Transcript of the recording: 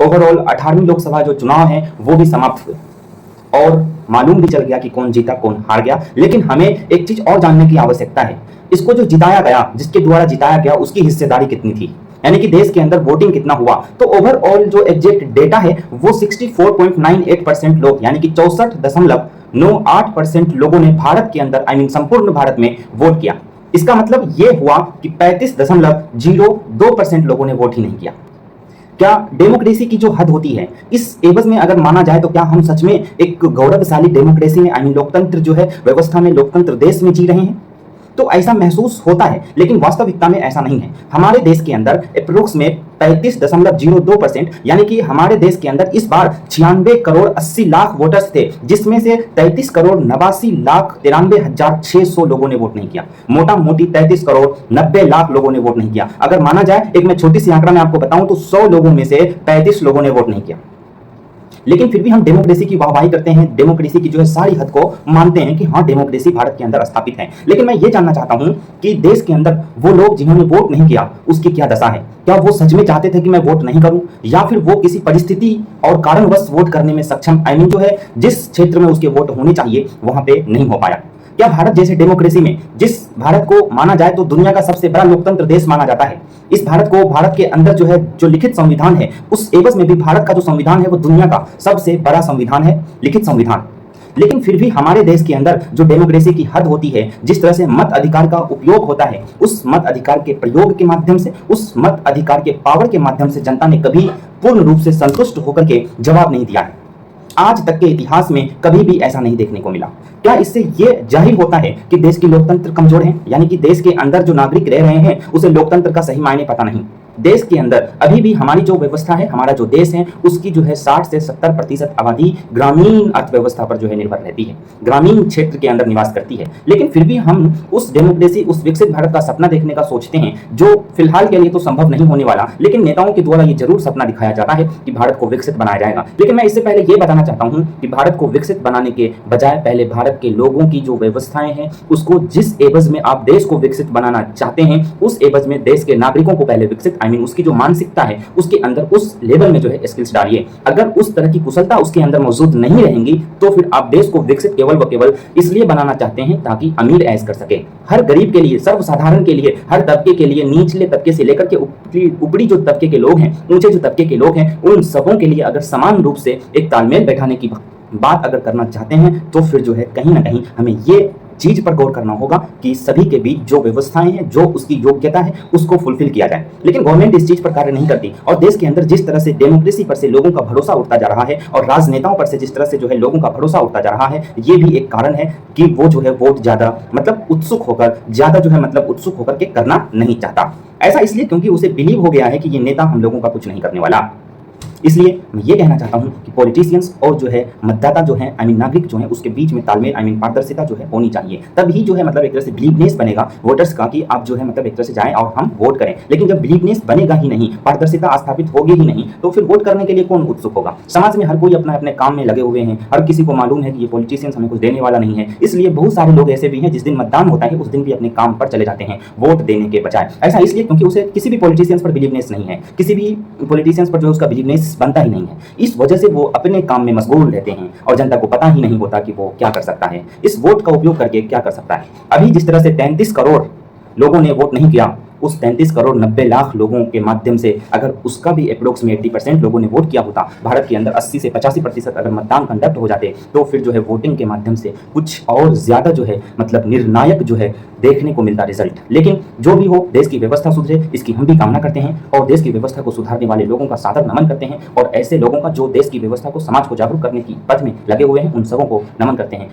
Overall 18वीं Lok Sabha जो चुनाव है वो भी समाप्त हुए और मालूम भी चल गया कि कौन जीता कौन हार गया। लेकिन हमें एक चीज और जानने की आवश्यकता है, इसको जो जिताया गया, जिसके द्वारा जिताया गया, उसकी हिस्सेदारी कितनी थी, यानी कि देश के अंदर वोटिंग कितना हुआ। तो ओवरऑल जो एग्जैक्ट डेटा है वो 64.98% लोग, यानी कि 64.98% लोगों ने भारत के अंदर संपूर्ण भारत में वोट किया। इसका मतलब यह हुआ कि 35.02% लोगों ने वोट ही नहीं किया। क्या डेमोक्रेसी की जो हद होती है, इस एवज में अगर माना जाए तो क्या हम सच में एक गौरवशाली डेमोक्रेसी में लोकतंत्र जो है व्यवस्था में, लोकतंत्र देश में जी रहे हैं? तो ऐसा महसूस होता है, लेकिन वास्तविकता में ऐसा नहीं है। हमारे देश के अंदर अप्रोक्स में 35.02%, यानी कि हमारे देश के अंदर इस बार 96 करोड़ 80 लाख वोटर्स थे, जिसमें से 33 करोड़ 89 लाख 93,600 लोगों ने वोट नहीं किया। मोटा मोटी 33 करोड़ 90 लाख लोगों ने वोट नहीं किया। अगर माना जाए, एक मैं छोटी सी आंकड़ा मैं आपको बताऊं तो 100 लोगों में से 35 लोगों ने वोट नहीं किया। लेकिन फिर भी हम डेमोक्रेसी की वाहवाही करते हैं, डेमोक्रेसी की जो है सारी हद को मानते हैं कि हाँ डेमोक्रेसी भारत के अंदर स्थापित है। लेकिन मैं ये जानना चाहता हूं कि देश के अंदर वो लोग जिन्होंने वोट नहीं किया उसकी क्या दशा है? क्या वो सच में चाहते थे कि मैं वोट नहीं करूं, या फिर वो किसी परिस्थिति और कारणवश वोट करने में सक्षम जो है जिस क्षेत्र में उसके वोट होने चाहिए वहां पे नहीं हो पाया? क्या भारत जैसे डेमोक्रेसी में, जिस भारत को माना जाए तो दुनिया का सबसे बड़ा लोकतंत्र देश माना जाता है, इस भारत को, भारत के अंदर जो है जो लिखित संविधान है, उस एवज में भी भारत का जो संविधान है वो दुनिया का सबसे बड़ा संविधान है, लिखित संविधान। लेकिन फिर भी हमारे देश के अंदर जो डेमोक्रेसी की हद होती है, जिस तरह से मत अधिकार का उपयोग होता है, उस मत अधिकार के प्रयोग के माध्यम से, उस मत अधिकार के पावर के माध्यम से जनता ने कभी पूर्ण रूप से संतुष्ट होकर के जवाब नहीं दिया है। आज तक के इतिहास में कभी भी ऐसा नहीं देखने को मिला। क्या इससे यह जाहिर होता है कि देश की लोकतंत्र कमजोर है, यानी कि देश के अंदर जो नागरिक रह रहे हैं उसे लोकतंत्र का सही मायने पता नहीं? देश के अंदर अभी भी हमारी जो व्यवस्था है, हमारा जो देश है, उसकी जो है 60 से 70% आबादी ग्रामीण अर्थव्यवस्था पर जो है निर्भर रहती है, ग्रामीण क्षेत्र के अंदर निवास करती है। लेकिन फिर भी हम उस डेमोक्रेसी, उस विकसित भारत का सपना देखने का सोचते हैं, जो फिलहाल के लिए तो संभव नहीं होने वाला, लेकिन नेताओं के द्वारा ये जरूर सपना दिखाया जाता है कि भारत को विकसित बनाया जाएगा। लेकिन मैं इससे पहले ये बताना चाहता हूं कि भारत को विकसित बनाने के बजाय पहले भारत के लोगों की जो व्यवस्थाएं हैं, उसको जिस एवज में आप देश को विकसित बनाना चाहते हैं, उस एवज में देश के नागरिकों को पहले विकसित, उसकी जो मानसिकता है उसके अंदर उस लेवल में जो है स्किल्स डालिए। अगर उस तरह की कुशलता उसके अंदर मौजूद नहीं रहेंगी तो फिर आप देश को विकसित केवल व केवल इसलिए बनाना चाहते हैं ताकि अमीर ऐश कर सके। हर गरीब के लिए, सर्वसाधारण के लिए, हर तबके के लिए, निचले तबके से लेकर के ऊपरी जो तबके के लोग हैं, ऊंचे जो तबके के लोग हैं, उन सबों के लिए अगर समान रूप से एक तालमेल बैठाने की बात अगर करना चाहते हैं तो फिर जो है कहीं ना कहीं हमें ये चीज पर गौर करना होगा कि सभी के बीच जो व्यवस्थाएं हैं, जो उसकी योग्यता है, उसको फुलफिल किया जाए। लेकिन गवर्नमेंट इस चीज पर कार्य नहीं करती और देश के अंदर जिस तरह से डेमोक्रेसी पर से लोगों का भरोसा उठता जा रहा है और राजनेताओं पर से जिस तरह से जो है लोगों का भरोसा उठता जा रहा है, ये भी एक कारण है कि वो जो है वोट ज्यादा उत्सुक होकर के करना नहीं चाहता। ऐसा इसलिए क्योंकि उसे बिलीव हो गया है कि ये नेता हम लोगों का कुछ नहीं करने वाला। इसलिए मैं ये कहना चाहता हूं कि पॉलिटिशियंस और जो है मतदाता जो है, नागरिक जो है, उसके बीच में तालमेल, पारदर्शिता जो है होनी चाहिए। तभी जो है एक तरह से बिलीवनेस बनेगा वोटर्स का कि आप जो है एक तरह से जाएं और हम वोट करें। लेकिन जब बिलीवनेस बनेगा ही नहीं, पारदर्शिता स्थापित होगी ही नहीं, तो फिर वोट करने के लिए कौन उत्सुक होगा? समाज में हर कोई अपना अपने काम में लगे हुए हैं, हर किसी को मालूम है कि ये पॉलिटिशियंस हमें कुछ देने वाला नहीं है। इसलिए बहुत सारे लोग ऐसे भी हैं जिस दिन मतदान होता है उस दिन भी अपने काम पर चले जाते हैं वोट देने के बजाय। ऐसा इसलिए क्योंकि उसे किसी भी पॉलिटिशियंस पर बिलीवनेस नहीं है, किसी भी पॉलिटिशियंस पर जो है उसका बिलीवनेस बनता ही नहीं है। इस वजह से वो अपने काम में मशगूल रहते हैं और जनता को पता ही नहीं होता कि वो क्या कर सकता है, इस वोट का उपयोग करके क्या कर सकता है। अभी जिस तरह से 33 करोड़ लोगों ने वोट नहीं किया, उस 33 करोड़ 90 लाख लोगों के माध्यम से अगर उसका भी अप्रोक्सीमेट 80% लोगों ने वोट किया होता, भारत के अंदर 80 से 85% अगर मतदान कंडक्ट हो जाते, तो फिर जो है वोटिंग के माध्यम से कुछ और ज्यादा जो है निर्णायक जो है देखने को मिलता रिजल्ट। लेकिन जो भी हो, देश की व्यवस्था सुधरे, इसकी हम भी कामना करते हैं और देश की व्यवस्था को सुधारने वाले लोगों का सादर नमन करते हैं और ऐसे लोगों का जो देश की व्यवस्था को, समाज को जागरूक करने की पथ में लगे हुए हैं, उन सबों को नमन करते हैं।